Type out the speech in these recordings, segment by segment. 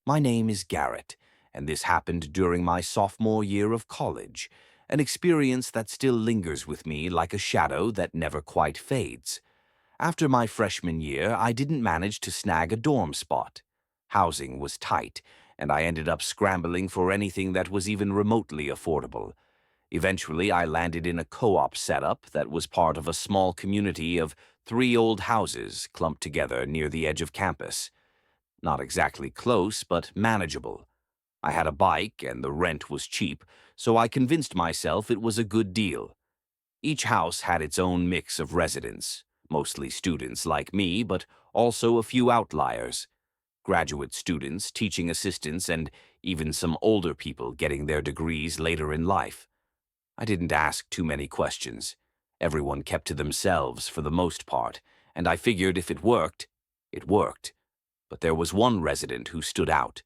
My name is Garrett, and this happened during my sophomore year of college, an experience that still lingers with me like a shadow that never quite fades. After my freshman year, I didn't manage to snag a dorm spot. Housing was tight, and I ended up scrambling for anything that was even remotely affordable. Eventually, I landed in a co-op setup that was part of a small community of three old houses clumped together near the edge of campus. Not exactly close, but manageable. I had a bike and the rent was cheap, so I convinced myself it was a good deal. Each house had its own mix of residents, mostly students like me, but also a few outliers. Graduate students, teaching assistants, and even some older people getting their degrees later in life. I didn't ask too many questions. Everyone kept to themselves for the most part, and I figured if it worked, it worked. But there was one resident who stood out.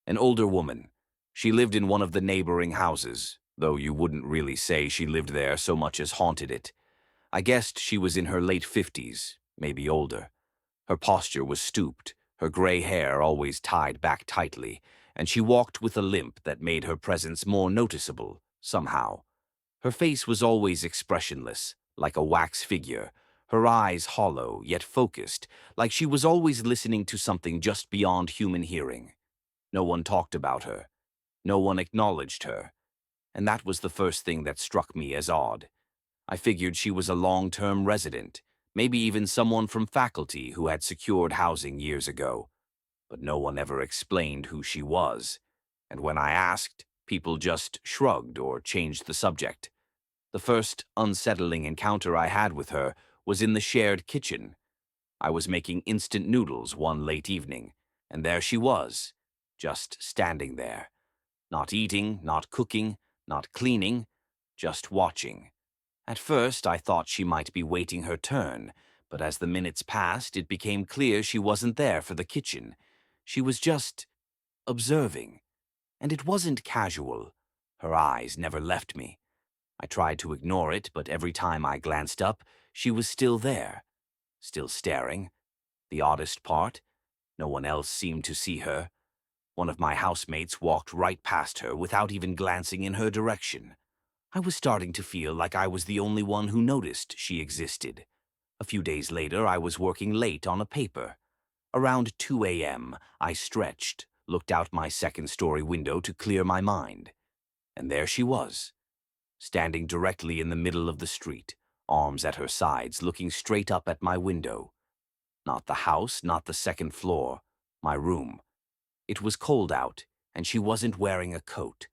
An older woman. She lived in one of the neighboring houses, though you wouldn't really say she lived there so much as haunted it. I guessed she was in her late 50s, maybe older. Her posture was stooped, her gray hair always tied back tightly, and she walked with a limp that made her presence more noticeable, somehow. Her face was always expressionless, like a wax figure, her eyes hollow yet focused, like she was always listening to something just beyond human hearing. No one talked about her. No one acknowledged her. And that was the first thing that struck me as odd. I figured she was a long-term resident, maybe even someone from faculty who had secured housing years ago. But no one ever explained who she was. And when I asked, people just shrugged or changed the subject. The first unsettling encounter I had with her was in the shared kitchen. I was making instant noodles one late evening, and there she was, just standing there. Not eating, not cooking, not cleaning, just watching. At first, I thought she might be waiting her turn, but as the minutes passed, it became clear she wasn't there for the kitchen. She was just observing. And it wasn't casual. Her eyes never left me. I tried to ignore it, but every time I glanced up, she was still there, still staring. The oddest part, no one else seemed to see her. One of my housemates walked right past her without even glancing in her direction. I was starting to feel like I was the only one who noticed she existed. A few days later, I was working late on a paper. Around 2 a.m., I stretched, looked out my second-story window to clear my mind. And there she was, standing directly in the middle of the street, arms at her sides, looking straight up at my window. Not the house, not the second floor, my room. It was cold out, and she wasn't wearing a coat,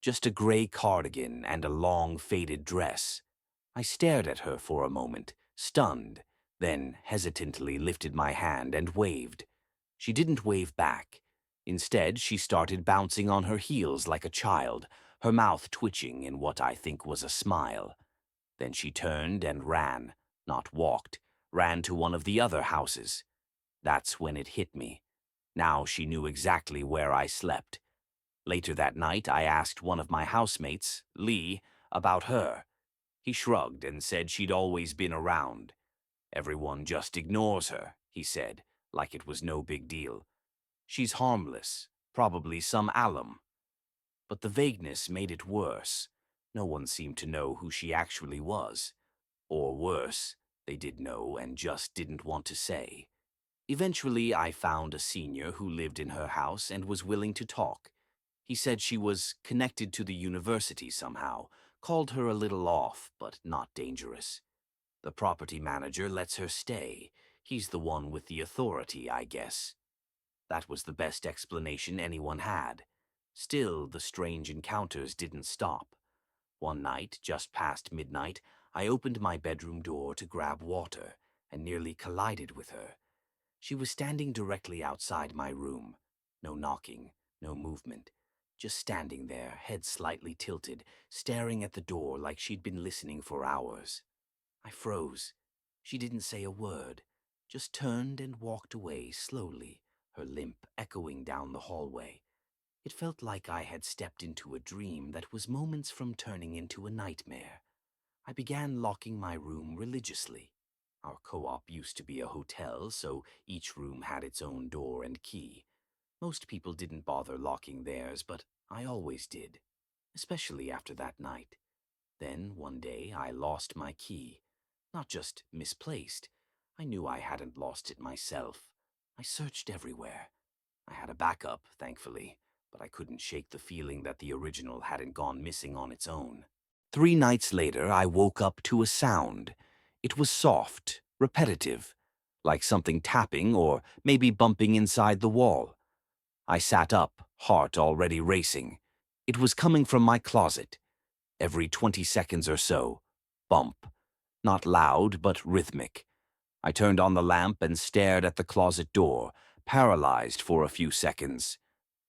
just a gray cardigan and a long, faded dress. I stared at her for a moment, stunned, then hesitantly lifted my hand and waved. She didn't wave back. Instead, she started bouncing on her heels like a child, her mouth twitching in what I think was a smile. Then she turned and ran, not walked, ran to one of the other houses. That's when it hit me. Now she knew exactly where I slept. Later that night, I asked one of my housemates, Lee, about her. He shrugged and said she'd always been around. Everyone just ignores her, he said, like it was no big deal. She's harmless, probably some alum. But the vagueness made it worse. No one seemed to know who she actually was. Or worse, they did know and just didn't want to say. Eventually, I found a senior who lived in her house and was willing to talk. He said she was connected to the university somehow, called her a little off, but not dangerous. The property manager lets her stay. He's the one with the authority, I guess. That was the best explanation anyone had. Still, the strange encounters didn't stop. One night, just past midnight, I opened my bedroom door to grab water and nearly collided with her. She was standing directly outside my room. No knocking, no movement. Just standing there, head slightly tilted, staring at the door like she'd been listening for hours. I froze. She didn't say a word, just turned and walked away slowly, her limp echoing down the hallway. It felt like I had stepped into a dream that was moments from turning into a nightmare. I began locking my room religiously. Our co-op used to be a hotel, so each room had its own door and key. Most people didn't bother locking theirs, but I always did, especially after that night. Then, one day, I lost my key. Not just misplaced. I knew I hadn't lost it myself. I searched everywhere. I had a backup, thankfully, but I couldn't shake the feeling that the original hadn't gone missing on its own. 3 nights later, I woke up to a sound. It was soft, repetitive, like something tapping or maybe bumping inside the wall. I sat up, heart already racing. It was coming from my closet. Every 20 seconds or so. Bump. Not loud, but rhythmic. I turned on the lamp and stared at the closet door, paralyzed for a few seconds.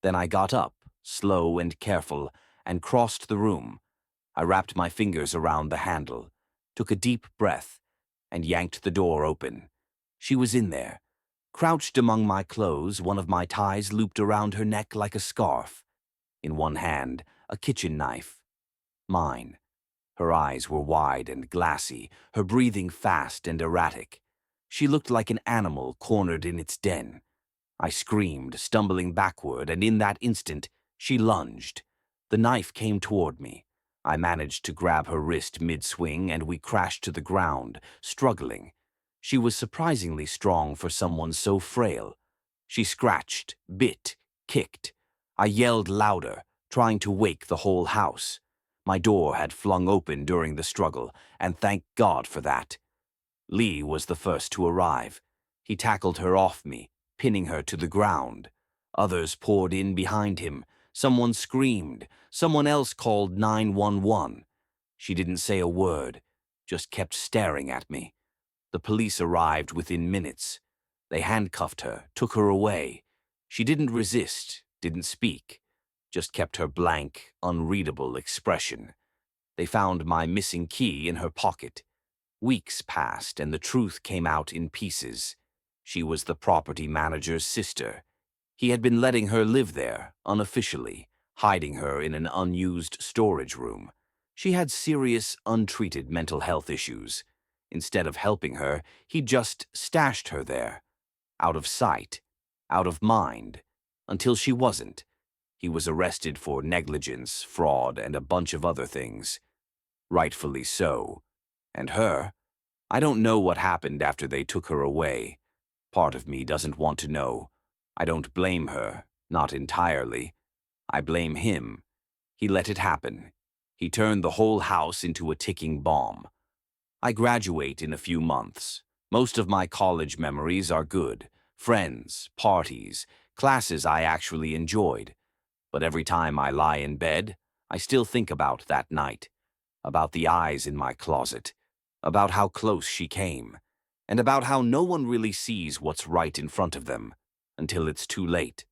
Then I got up, slow and careful, and crossed the room. I wrapped my fingers around the handle, took a deep breath, and yanked the door open. She was in there. Crouched among my clothes, one of my ties looped around her neck like a scarf. In one hand, a kitchen knife. Mine. Her eyes were wide and glassy, her breathing fast and erratic. She looked like an animal cornered in its den. I screamed, stumbling backward, and in that instant, she lunged. The knife came toward me. I managed to grab her wrist mid-swing, and we crashed to the ground, struggling. She was surprisingly strong for someone so frail. She scratched, bit, kicked. I yelled louder, trying to wake the whole house. My door had flung open during the struggle, and thank God for that. Lee was the first to arrive. He tackled her off me, pinning her to the ground. Others poured in behind him. Someone screamed. Someone else called 911. She didn't say a word, just kept staring at me. The police arrived within minutes. They handcuffed her, took her away. She didn't resist, didn't speak, just kept her blank, unreadable expression. They found my missing key in her pocket. Weeks passed, and the truth came out in pieces. She was the property manager's sister. He had been letting her live there, unofficially, hiding her in an unused storage room. She had serious, untreated mental health issues. Instead of helping her, he just stashed her there. Out of sight, out of mind, until she wasn't. He was arrested for negligence, fraud, and a bunch of other things. Rightfully so. And her? I don't know what happened after they took her away. Part of me doesn't want to know. I don't blame her, not entirely. I blame him. He let it happen. He turned the whole house into a ticking bomb. I graduate in a few months. Most of my college memories are good. Friends, parties, classes I actually enjoyed. But every time I lie in bed, I still think about that night, about the eyes in my closet, about how close she came, and about how no one really sees what's right in front of them until it's too late.